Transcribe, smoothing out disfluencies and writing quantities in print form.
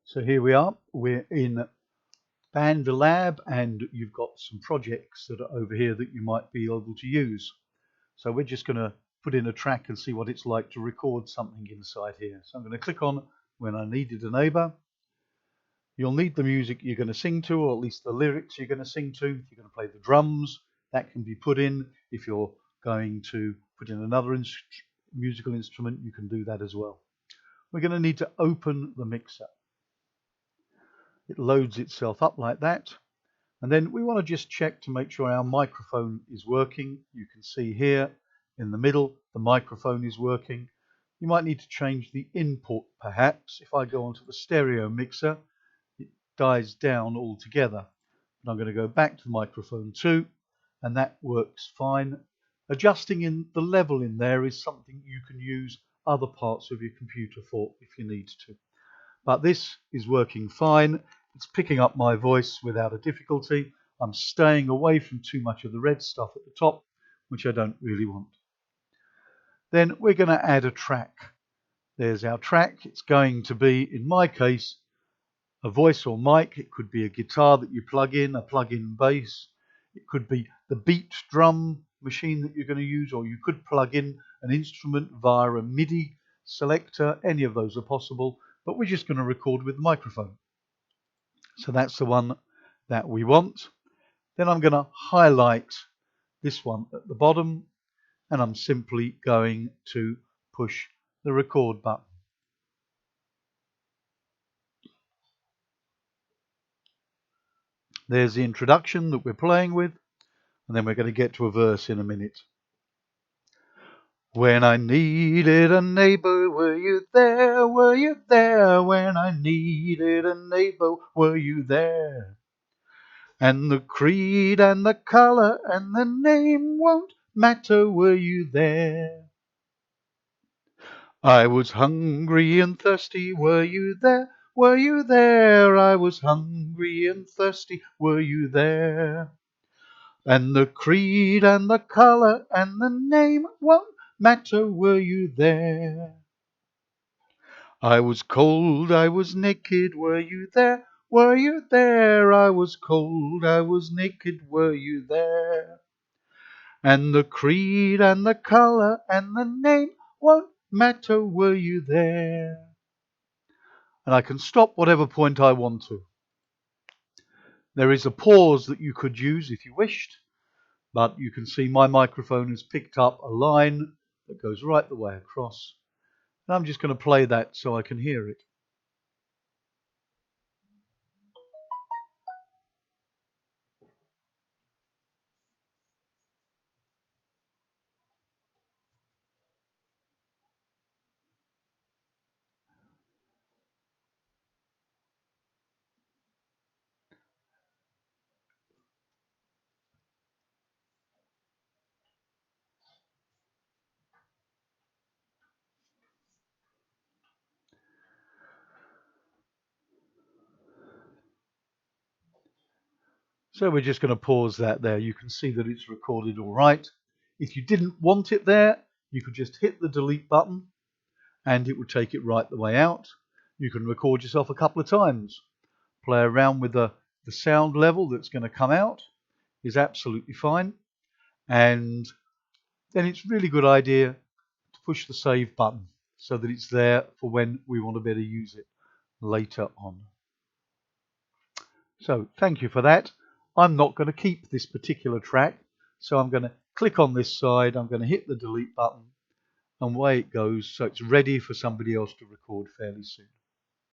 So here we are, we're in BandLab, and you've got some projects that are over here that you might be able to use. So we're just going to put in a track and see what it's like to record something inside here. So I'm going to click on When I Needed a Neighbour. You'll need the music you're going to sing to, or at least the lyrics you're going to sing to. If you're going to play the drums, that can be put in. If you're going to put in another musical instrument, you can do that as well. We're going to need to open the mixer. It loads itself up like that, and then we want to just check to make sure our microphone is working. You can see here in the middle the microphone is working. You might need to change the input perhaps. If I go onto the stereo mixer, it dies down altogether. And I'm going to go back to microphone 2, and that works fine. Adjusting in the level in there is something you can use other parts of your computer for if you need to. But this is working fine. It's picking up my voice without a difficulty. I'm staying away from too much of the red stuff at the top, which I don't really want. Then we're going to add a track. There's our track. It's going to be, in my case, a voice or mic. It could be a guitar that you plug in, a plug-in bass. It could be the beat drum machine that you're going to use, or you could plug in an instrument via a MIDI selector. Any of those are possible, but we're just going to record with the microphone. So that's the one that we want. Then I'm going to highlight this one at the bottom, and I'm simply going to push the record button. There's the introduction that we're playing with, and then we're going to get to a verse in a minute. When I needed a neighbor, were you there? Were you there? When I needed a neighbor, were you there? And the creed and the color and the name won't matter, were you there? I was hungry and thirsty, were you there? Were you there? I was hungry and thirsty, were you there? And the creed and the color and the name won't matter, were you there? I was cold, I was naked, were you there? Were you there? I was cold, I was naked, were you there? And the creed and the color and the name won't matter, were you there? And I can stop whatever point I want to. There is a pause that you could use if you wished, but you can see my microphone has picked up a line that goes right the way across. And I'm just going to play that so I can hear it. So we're just going to pause that there. You can see that it's recorded all right. If you didn't want it there, you could just hit the delete button and it would take it right the way out. You can record yourself a couple of times. Play around with the sound level that's going to come out is absolutely fine. And then it's a really good idea to push the save button so that it's there for when we want to better use it later on. So thank you for that. I'm not going to keep this particular track, so I'm going to click on this side, I'm going to hit the delete button, and away it goes, so it's ready for somebody else to record fairly soon.